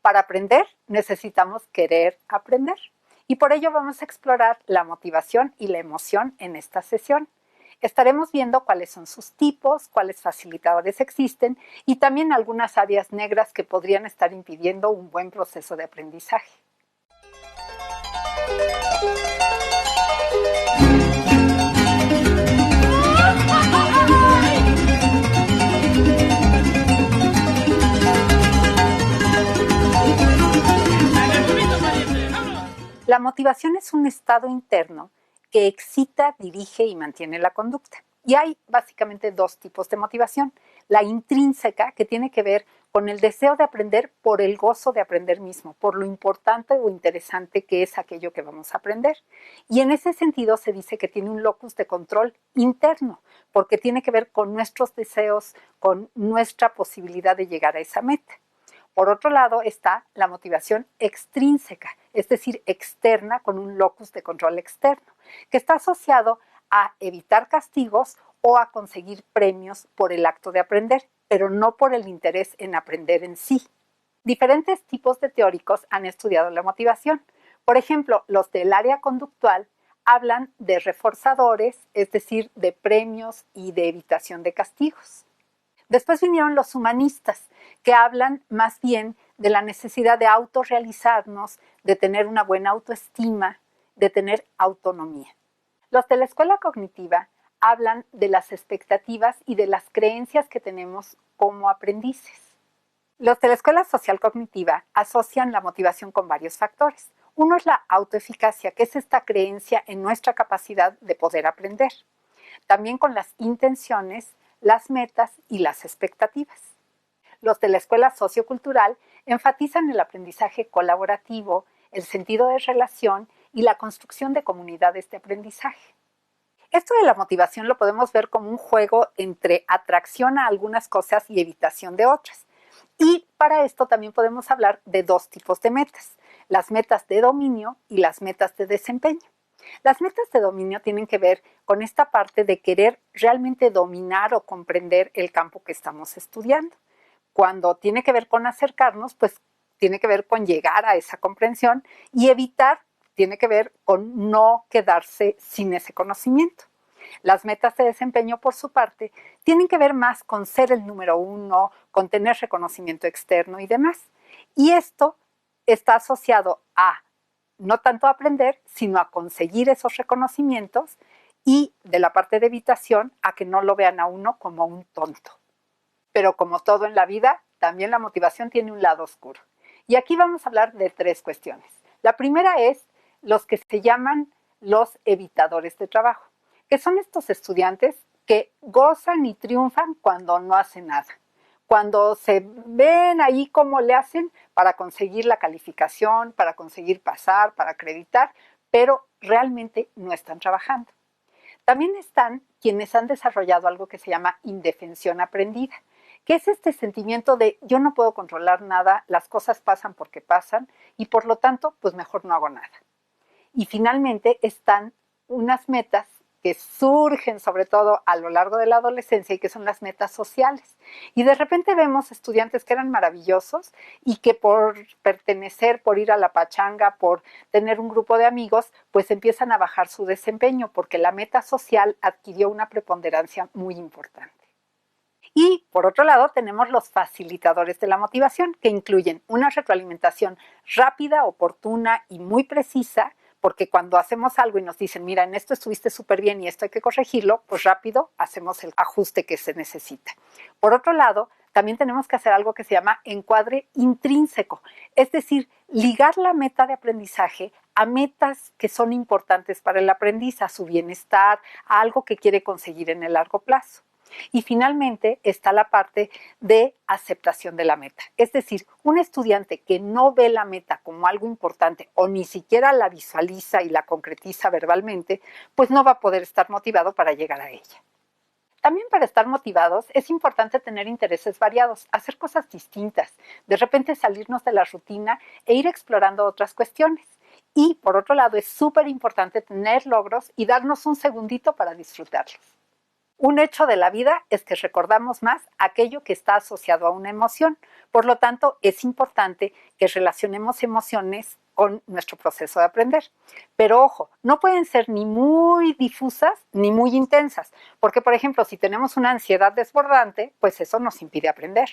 Para aprender necesitamos querer aprender y por ello vamos a explorar la motivación y la emoción en esta sesión. Estaremos viendo cuáles son sus tipos, cuáles facilitadores existen y también algunas áreas negras que podrían estar impidiendo un buen proceso de aprendizaje. La motivación es un estado interno que excita, dirige y mantiene la conducta. Y hay básicamente dos tipos de motivación. La intrínseca, que tiene que ver con el deseo de aprender por el gozo de aprender mismo, por lo importante o interesante que es aquello que vamos a aprender. Y en ese sentido se dice que tiene un locus de control interno, porque tiene que ver con nuestros deseos, con nuestra posibilidad de llegar a esa meta. Por otro lado está la motivación extrínseca, es decir, externa con un locus de control externo, que está asociado a evitar castigos o a conseguir premios por el acto de aprender, pero no por el interés en aprender en sí. Diferentes tipos de teóricos han estudiado la motivación. Por ejemplo, los del área conductual hablan de reforzadores, es decir, de premios y de evitación de castigos. Después vinieron los humanistas, que hablan más bien de la necesidad de autorrealizarnos, de tener una buena autoestima, de tener autonomía. Los de la escuela cognitiva hablan de las expectativas y de las creencias que tenemos como aprendices. Los de la escuela social cognitiva asocian la motivación con varios factores. Uno es la autoeficacia, que es esta creencia en nuestra capacidad de poder aprender. También con las intenciones, las metas y las expectativas. Los de la escuela sociocultural enfatizan el aprendizaje colaborativo, el sentido de relación y la construcción de comunidades de aprendizaje. Esto de la motivación lo podemos ver como un juego entre atracción a algunas cosas y evitación de otras. Y para esto también podemos hablar de dos tipos de metas, las metas de dominio y las metas de desempeño. Las metas de dominio tienen que ver con esta parte de querer realmente dominar o comprender el campo que estamos estudiando. Cuando tiene que ver con acercarnos, pues tiene que ver con llegar a esa comprensión y evitar, tiene que ver con no quedarse sin ese conocimiento. Las metas de desempeño, por su parte, tienen que ver más con ser el número uno, con tener reconocimiento externo y demás. Y esto está asociado a no tanto a aprender, sino a conseguir esos reconocimientos y de la parte de evitación a que no lo vean a uno como un tonto. Pero como todo en la vida, también la motivación tiene un lado oscuro. Y aquí vamos a hablar de tres cuestiones. La primera es los que se llaman los evitadores de trabajo, que son estos estudiantes que gozan y triunfan cuando no hacen nada. Cuando se ven ahí cómo le hacen para conseguir la calificación, para conseguir pasar, para acreditar, pero realmente no están trabajando. También están quienes han desarrollado algo que se llama indefensión aprendida, que es este sentimiento de yo no puedo controlar nada, las cosas pasan porque pasan y por lo tanto, pues mejor no hago nada. Y finalmente están unas metas que surgen sobre todo a lo largo de la adolescencia y que son las metas sociales. Y de repente vemos estudiantes que eran maravillosos y que por pertenecer, por ir a la pachanga, por tener un grupo de amigos, pues empiezan a bajar su desempeño porque la meta social adquirió una preponderancia muy importante. Y por otro lado tenemos los facilitadores de la motivación, que incluyen una retroalimentación rápida, oportuna y muy precisa, porque cuando hacemos algo y nos dicen, mira, en esto estuviste súper bien y esto hay que corregirlo, pues rápido hacemos el ajuste que se necesita. Por otro lado, también tenemos que hacer algo que se llama encuadre intrínseco, es decir, ligar la meta de aprendizaje a metas que son importantes para el aprendiz, a su bienestar, a algo que quiere conseguir en el largo plazo. Y finalmente está la parte de aceptación de la meta. Es decir, un estudiante que no ve la meta como algo importante o ni siquiera la visualiza y la concretiza verbalmente, pues no va a poder estar motivado para llegar a ella. También para estar motivados es importante tener intereses variados, hacer cosas distintas, de repente salirnos de la rutina e ir explorando otras cuestiones. Y por otro lado es súper importante tener logros y darnos un segundito para disfrutarlos. Un hecho de la vida es que recordamos más aquello que está asociado a una emoción. Por lo tanto, es importante que relacionemos emociones con nuestro proceso de aprender. Pero ojo, no pueden ser ni muy difusas ni muy intensas, porque por ejemplo, si tenemos una ansiedad desbordante, pues eso nos impide aprender.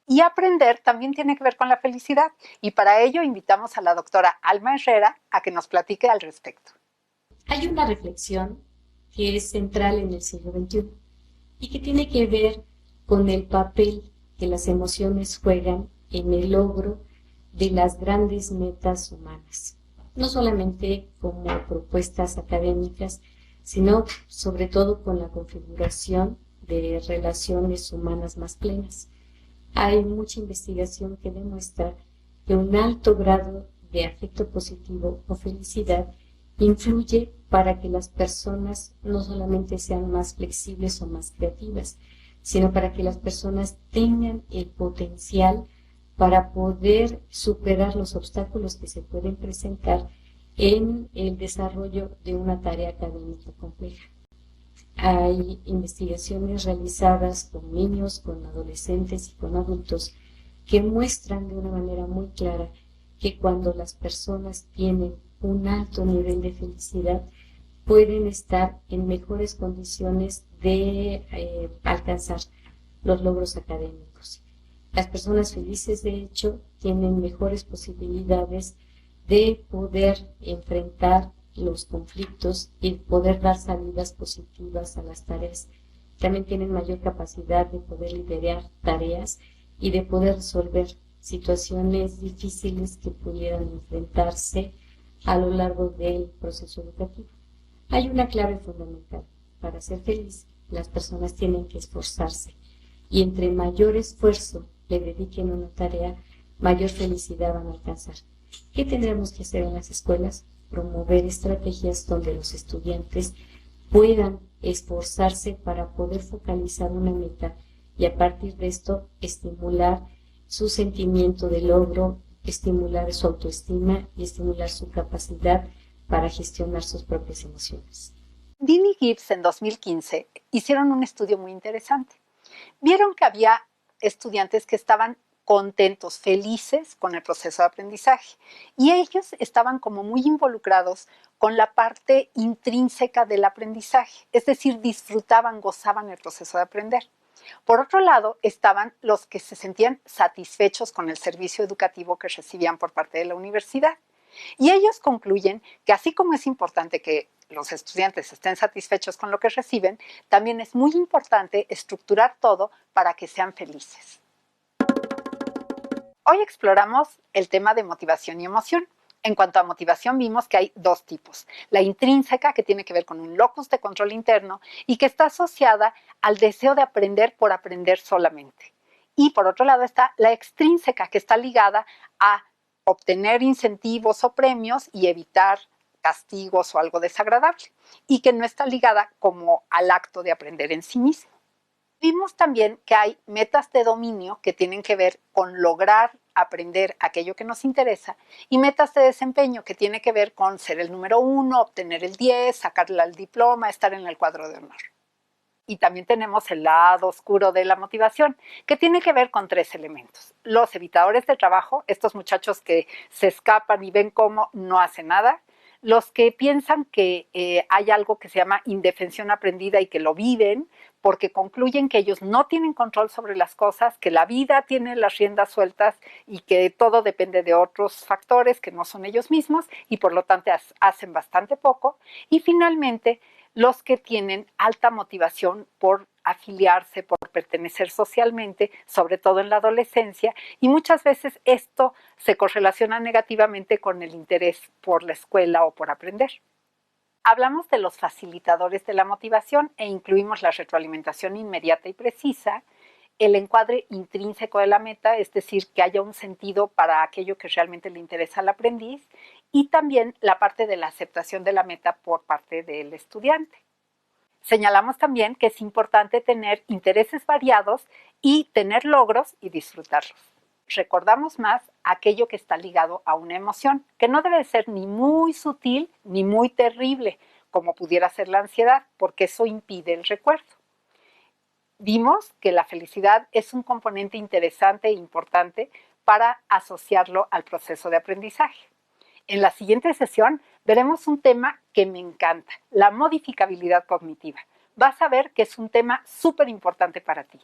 Y aprender también tiene que ver con la felicidad. Y para ello invitamos a la doctora Alma Herrera a que nos platique al respecto. Hay una reflexión que es central en el siglo XXI y que tiene que ver con el papel que las emociones juegan en el logro de las grandes metas humanas, no solamente como propuestas académicas, sino sobre todo con la configuración de relaciones humanas más plenas. Hay mucha investigación que demuestra que un alto grado de afecto positivo o felicidad influye para que las personas no solamente sean más flexibles o más creativas, sino para que las personas tengan el potencial para poder superar los obstáculos que se pueden presentar en el desarrollo de una tarea académica compleja. Hay investigaciones realizadas con niños, con adolescentes y con adultos que muestran de una manera muy clara que cuando las personas tienen un alto nivel de felicidad, pueden estar en mejores condiciones de alcanzar los logros académicos. Las personas felices, de hecho, tienen mejores posibilidades de poder enfrentar los conflictos y poder dar salidas positivas a las tareas. También tienen mayor capacidad de poder liderar tareas y de poder resolver situaciones difíciles que pudieran enfrentarse a lo largo del proceso educativo. Hay una clave fundamental. Para ser feliz, las personas tienen que esforzarse. Y entre mayor esfuerzo le dediquen a una tarea, mayor felicidad van a alcanzar. ¿Qué tendremos que hacer en las escuelas? Promover estrategias donde los estudiantes puedan esforzarse para poder focalizar una meta y a partir de esto estimular su sentimiento de logro, estimular su autoestima y estimular su capacidad para gestionar sus propias emociones. Dean y Gibbs en 2015 hicieron un estudio muy interesante. Vieron que había estudiantes que estaban contentos, felices con el proceso de aprendizaje y ellos estaban como muy involucrados con la parte intrínseca del aprendizaje, es decir, disfrutaban, gozaban el proceso de aprender. Por otro lado, estaban los que se sentían satisfechos con el servicio educativo que recibían por parte de la universidad. Y ellos concluyen que así como es importante que los estudiantes estén satisfechos con lo que reciben, también es muy importante estructurar todo para que sean felices. Hoy exploramos el tema de motivación y emoción. En cuanto a motivación, vimos que hay dos tipos. La intrínseca, que tiene que ver con un locus de control interno y que está asociada al deseo de aprender por aprender solamente. Y por otro lado está la extrínseca, que está ligada a obtener incentivos o premios y evitar castigos o algo desagradable, y que no está ligada como al acto de aprender en sí mismo. Vimos también que hay metas de dominio que tienen que ver con lograr aprender aquello que nos interesa y metas de desempeño que tiene que ver con ser el número 1, obtener el 10, sacarle el diploma, estar en el cuadro de honor. Y también tenemos el lado oscuro de la motivación, que tiene que ver con tres elementos. Los evitadores de trabajo, estos muchachos que se escapan y ven cómo no hacen nada. Los que piensan que hay algo que se llama indefensión aprendida y que lo viven, porque concluyen que ellos no tienen control sobre las cosas, que la vida tiene las riendas sueltas y que todo depende de otros factores que no son ellos mismos y por lo tanto hacen bastante poco. Y finalmente, los que tienen alta motivación por afiliarse, por pertenecer socialmente, sobre todo en la adolescencia, y muchas veces esto se correlaciona negativamente con el interés por la escuela o por aprender. Hablamos de los facilitadores de la motivación e incluimos la retroalimentación inmediata y precisa, el encuadre intrínseco de la meta, es decir, que haya un sentido para aquello que realmente le interesa al aprendiz, y también la parte de la aceptación de la meta por parte del estudiante. Señalamos también que es importante tener intereses variados y tener logros y disfrutarlos. Recordamos más aquello que está ligado a una emoción, que no debe ser ni muy sutil ni muy terrible, como pudiera ser la ansiedad, porque eso impide el recuerdo. vimos que la felicidad es un componente interesante e importante para asociarlo al proceso de aprendizaje. En la siguiente sesión veremos un tema que me encanta, la modificabilidad cognitiva. Vas a ver que es un tema súper importante para ti.